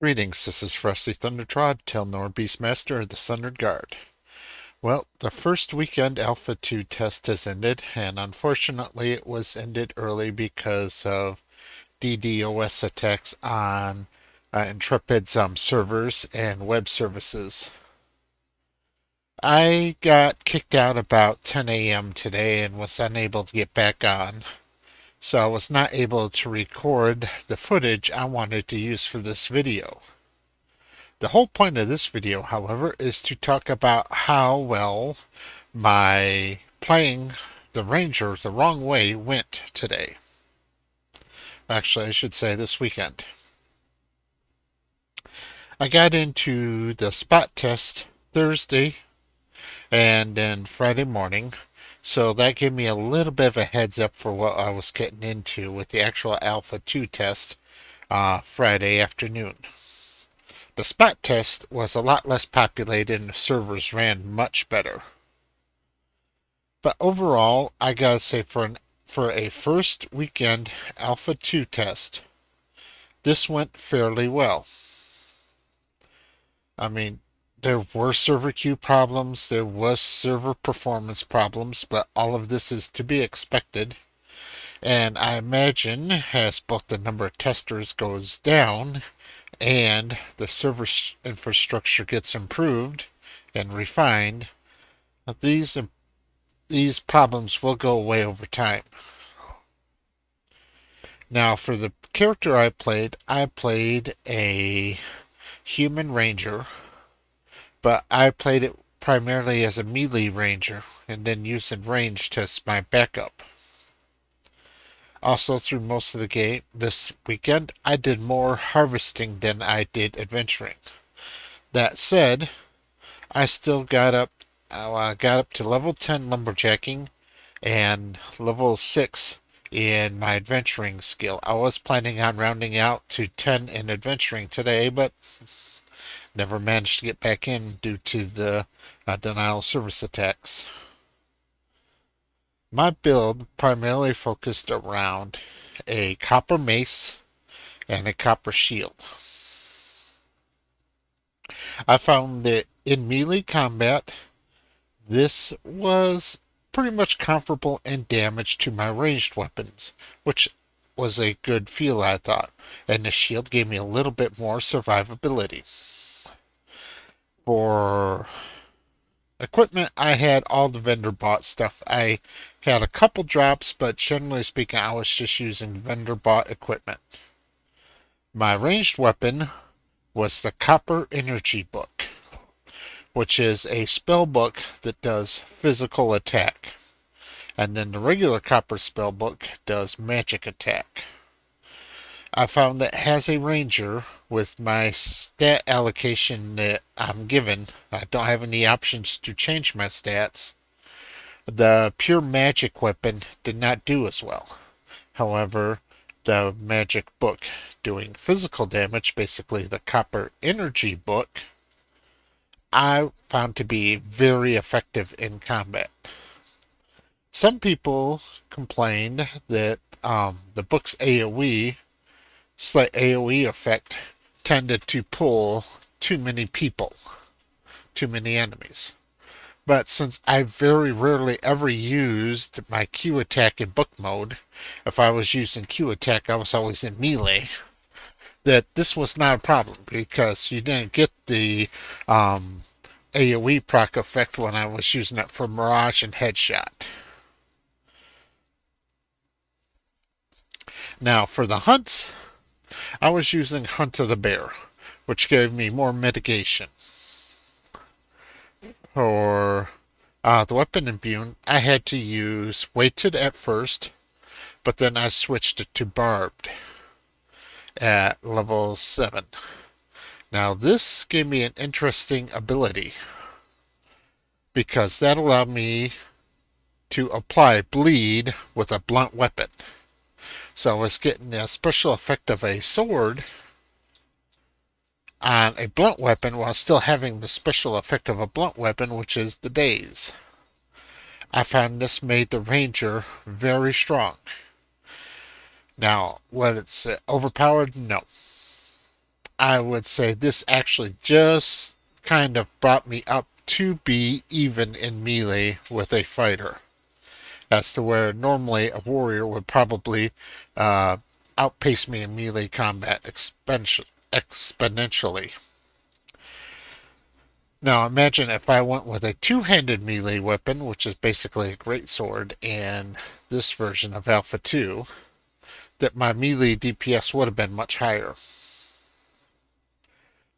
Greetings, this is Frosty Thundertrod, Telnor Beastmaster of the Sundered Guard. Well, the first weekend Alpha 2 test has ended, and unfortunately it was ended early because of DDoS attacks on Intrepid's servers and web services. I got kicked out about 10 a.m. today and was unable to get back on, so I was not able to record the footage I wanted to use for this video. The whole point of this video, however, is to talk about how well my playing the Ranger the wrong way went today. Actually, I should say this weekend. I got into the spot test Thursday and then Friday morning, so that gave me a little bit of a heads up for what I was getting into with the actual Alpha 2 test Friday afternoon. The spot test was a lot less populated and the servers ran much better. But overall, I gotta say for a first weekend Alpha 2 test, this went fairly well. I mean, there were server queue problems, there was server performance problems, but all of this is to be expected. And I imagine as both the number of testers goes down and the server infrastructure gets improved and refined, these problems will go away over time. Now, for the character I played a human ranger, but I played it primarily as a melee ranger and then using range as my backup. Also, through most of the game this weekend, I did more harvesting than I did adventuring. That said, I still got up to level 10 lumberjacking and level 6 in my adventuring skill. I was planning on rounding out to 10 in adventuring today, but never managed to get back in due to the denial of service attacks. My build primarily focused around a copper mace and a copper shield. I found that in melee combat, this was pretty much comparable in damage to my ranged weapons, which was a good feel, I thought, and the shield gave me a little bit more survivability. For equipment, I had all the vendor bought stuff. I had a couple drops, but generally speaking, I was just using vendor bought equipment. My ranged weapon was the Copper Energy Book, which is a spell book that does physical attack. And then the regular Copper spell book does magic attack. I found that as a ranger, with my stat allocation that I'm given, I don't have any options to change my stats. The pure magic weapon did not do as well. However, the magic book doing physical damage, basically the Copper Energy Book, I found to be very effective in combat. Some people complained that the book's slight AoE effect tended to pull too many people, too many enemies. But since I very rarely ever used my Q attack in book mode, if I was using Q attack, I was always in melee, that this was not a problem because you didn't get the AoE proc effect when I was using it for Mirage and Headshot. Now, for the hunts, I was using Hunt of the Bear, which gave me more mitigation. For the weapon imbue, I had to use weighted at first, but then I switched it to barbed at level 7. Now, this gave me an interesting ability because that allowed me to apply bleed with a blunt weapon. So I was getting a special effect of a sword on a blunt weapon while still having the special effect of a blunt weapon, which is the daze. I found this made the ranger very strong. Now, when it's overpowered, no. I would say this actually just kind of brought me up to be even in melee with a fighter, as to where normally a warrior would probably uh, outpace me in melee combat exponentially. Now imagine if I went with a two-handed melee weapon, which is basically a greatsword in this version of Alpha 2, that my melee DPS would have been much higher.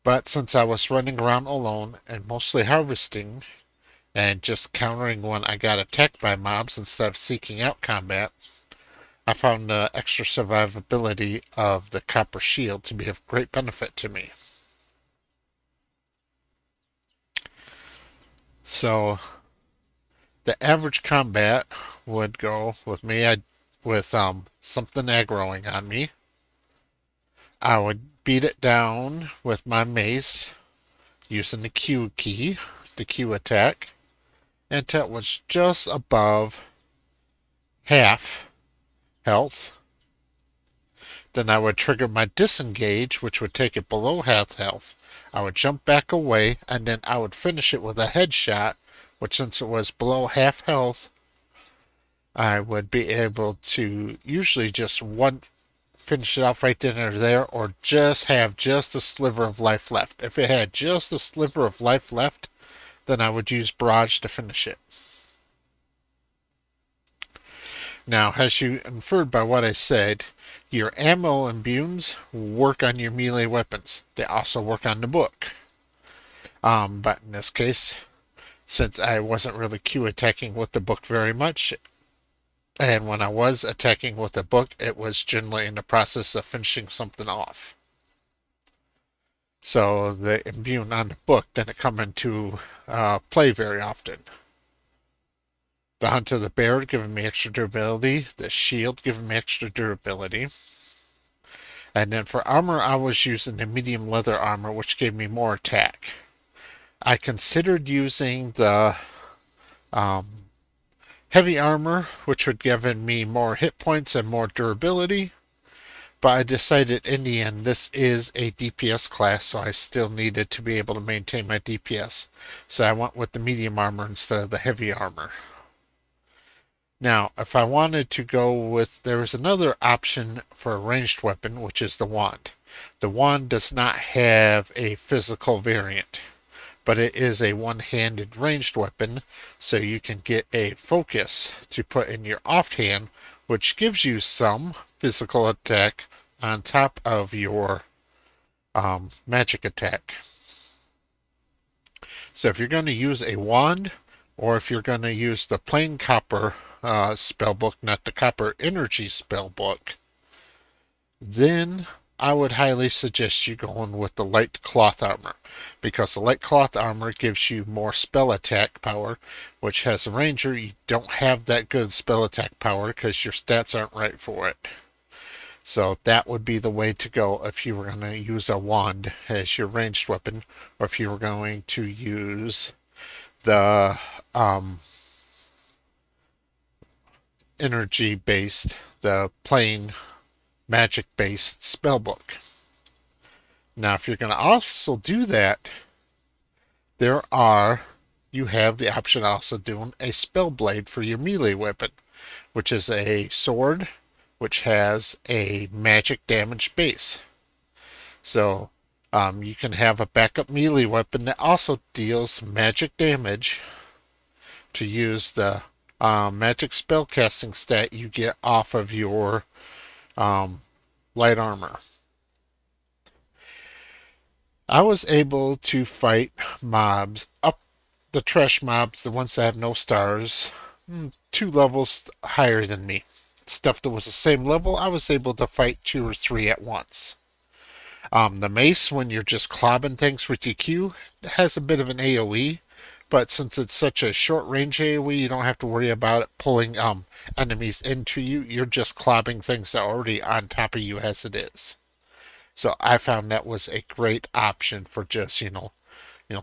But since I was running around alone and mostly harvesting and just countering when I got attacked by mobs instead of seeking out combat, I found the extra survivability of the copper shield to be of great benefit to me. So the average combat would go with me with something aggroing on me. I would beat it down with my mace using the Q key, the Q attack, until it was just above half health. Then I would trigger my disengage, which would take it below half health. I would jump back away, and then I would finish it with a headshot, which since it was below half health, I would be able to usually just finish it off right then or there, or just have just a sliver of life left. If it had just a sliver of life left, then I would use barrage to finish it. Now, as you inferred by what I said, your ammo and imbues work on your melee weapons. They also work on the book. But in this case, since I wasn't really Q attacking with the book very much, and when I was attacking with the book, it was generally in the process of finishing something off. So the imbue on the book didn't come into play very often. The Hunt of the Bear giving me extra durability. The Shield giving me extra durability. And then for armor, I was using the medium leather armor, which gave me more attack. I considered using the heavy armor, which would give me more hit points and more durability. But I decided in the end this is a DPS class, so I still needed to be able to maintain my DPS. So I went with the medium armor instead of the heavy armor. Now, if I wanted to go with, there is another option for a ranged weapon, which is the wand. The wand does not have a physical variant, but it is a one-handed ranged weapon, so you can get a focus to put in your offhand, which gives you some physical attack on top of your magic attack. So if you're going to use a wand, or if you're going to use the plain copper spellbook, not the copper energy spellbook, then I would highly suggest you going with the light cloth armor, because the light cloth armor gives you more spell attack power, which as a ranger you don't have that good spell attack power because your stats aren't right for it. So that would be the way to go if you were going to use a wand as your ranged weapon, or if you were going to use the energy based, the plain magic based spellbook. Now, if you're going to also do that, you have the option of also doing a spell blade for your melee weapon, which is a sword which has a magic damage base. So you can have a backup melee weapon that also deals magic damage to use the magic spellcasting stat you get off of your light armor. I was able to fight mobs up the trash mobs, the ones that have no stars, 2 levels higher than me. Stuff that was the same level, I was able to fight 2 or 3 at once. The mace, when you're just clobbing things with your Q, has a bit of an AoE, but since it's such a short range AoE, you don't have to worry about it pulling enemies into you. You're just clobbing things that are already on top of you as it is. So I found that was a great option for just,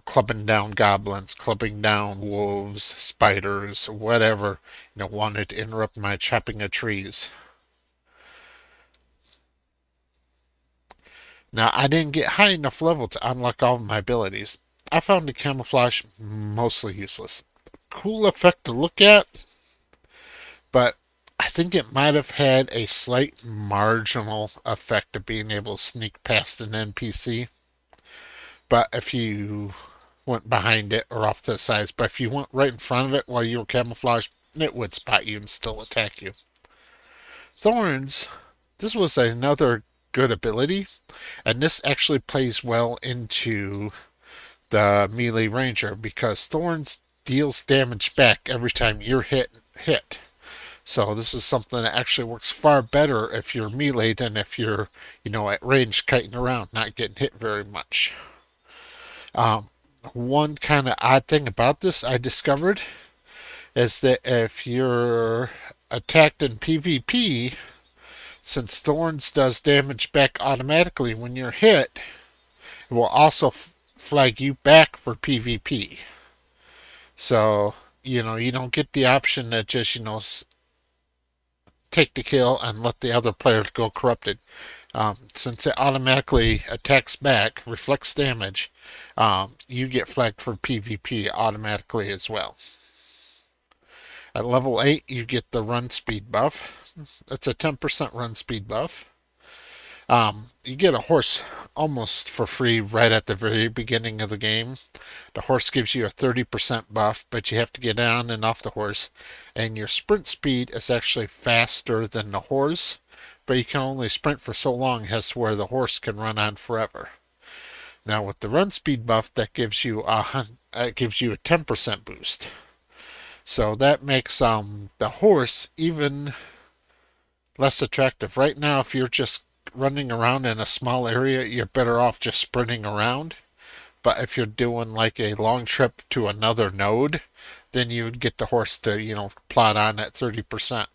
clubbing down goblins, clubbing down wolves, spiders, whatever, wanted to interrupt my chopping of trees. Now, I didn't get high enough level to unlock all of my abilities. I found the camouflage mostly useless. Cool effect to look at, but I think it might have had a slight marginal effect of being able to sneak past an NPC. But if you went behind it or off to the sides, but if you went right in front of it while you were camouflaged, it would spot you and still attack you. Thorns, this was another good ability, and this actually plays well into the melee ranger because Thorns deals damage back every time you're hit. So this is something that actually works far better if you're melee than if you're, at range kiting around, not getting hit very much. Um, One kind of odd thing about this I discovered is that if you're attacked in PvP, since Thorns does damage back automatically when you're hit, it will also flag you back for PvP. So, you don't get the option to just, take the kill and let the other player go corrupted. Since it automatically attacks back, reflects damage, you get flagged for PvP automatically as well. At level 8, you get the run speed buff. That's a 10% run speed buff. You get a horse almost for free right at the very beginning of the game. The horse gives you a 30% buff, but you have to get on and off the horse. And your sprint speed is actually faster than the horse, but you can only sprint for so long as to where the horse can run on forever. Now with the run speed buff, that gives you a 10% boost. So that makes the horse even less attractive. Right now, if you're just running around in a small area, you're better off just sprinting around. But if you're doing like a long trip to another node, then you would get the horse to, plot on at 30%.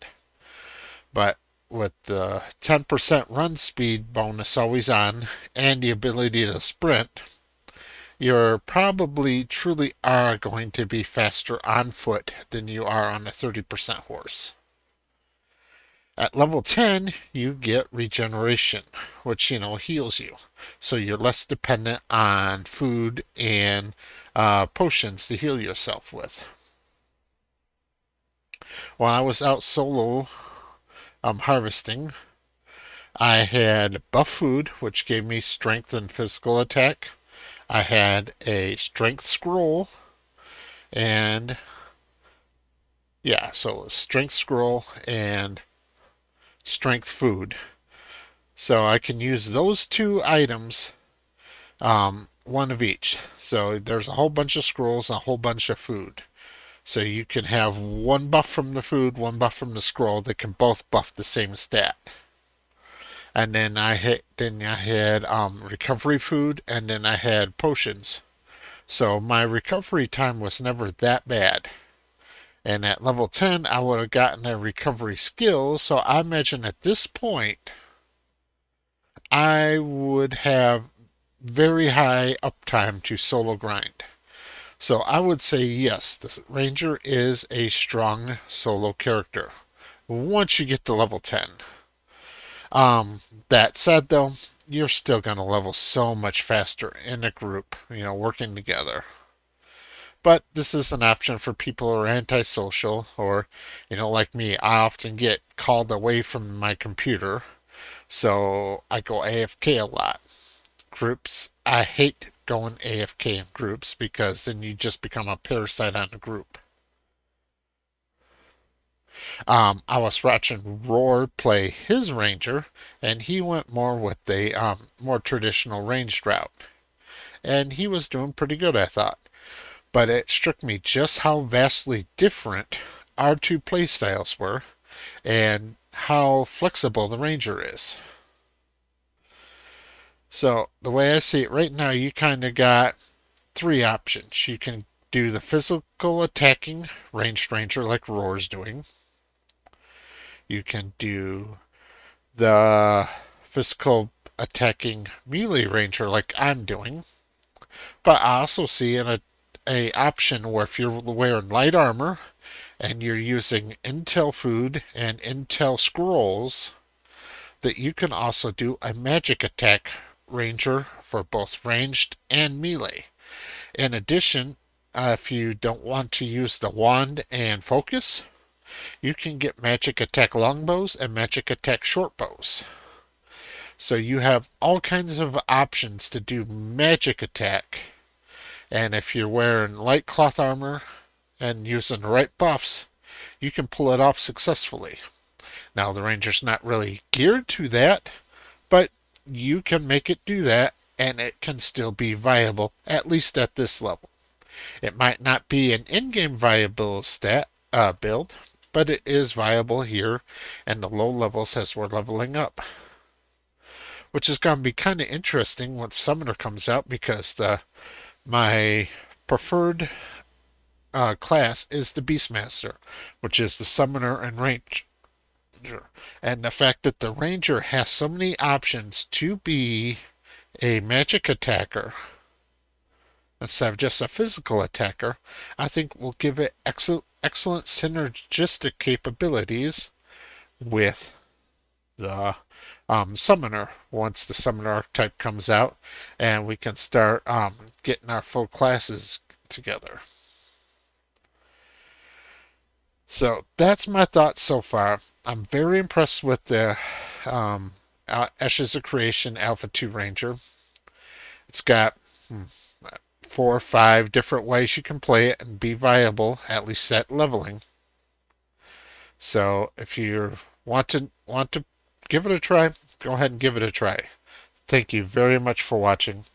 But with the 10% run speed bonus always on and the ability to sprint, you're probably truly are going to be faster on foot than you are on a 30% horse. At level 10, you get regeneration, which, heals you. So you're less dependent on food and potions to heal yourself with. When I was out solo harvesting, I had buff food, which gave me strength and physical attack. I had a strength scroll, and so strength scroll and strength food. So I can use those two items, one of each. So there's a whole bunch of scrolls, a whole bunch of food. So you can have one buff from the food, one buff from the scroll that can both buff the same stat. And then I had recovery food, and then I had potions. So my recovery time was never that bad. And at level 10, I would have gotten a recovery skill. So I imagine at this point, I would have very high uptime to solo grind. So I would say yes, the Ranger is a strong solo character once you get to level 10. That said, though, you're still going to level so much faster in a group, working together. But this is an option for people who are antisocial or, like me, I often get called away from my computer, so I go AFK a lot. Groups, I hate going AFK in groups because then you just become a parasite on the group. I was watching Roar play his Ranger, and he went more with the more traditional ranged route. And he was doing pretty good, I thought. But it struck me just how vastly different our two playstyles were and how flexible the Ranger is. So, the way I see it right now, you kind of got three options. You can do the physical attacking ranged Ranger like Roar's doing. You can do the physical attacking melee ranger like I'm doing. But I also see a option where if you're wearing light armor and you're using intel food and intel scrolls, that you can also do a magic attack ranger for both ranged and melee. In addition, if you don't want to use the wand and focus, you can get magic attack longbows and magic attack shortbows. So you have all kinds of options to do magic attack. And if you're wearing light cloth armor and using the right buffs, you can pull it off successfully. Now, the Ranger's not really geared to that, but you can make it do that, and it can still be viable, at least at this level. It might not be an in-game viable build, but it is viable here and the low levels as we're leveling up. Which is going to be kind of interesting once Summoner comes out, because my preferred class is the Beastmaster, which is the Summoner and Ranger. And the fact that the Ranger has so many options to be a magic attacker instead of just a physical attacker, I think will give it excellent synergistic capabilities with the Summoner once the Summoner archetype comes out and we can start getting our full classes together. So that's my thoughts so far. I'm very impressed with the Ashes of Creation Alpha 2 Ranger. It's got 4 or 5 different ways you can play it and be viable, at least at leveling. So if you want to give it a try, go ahead and give it a try. Thank you very much for watching.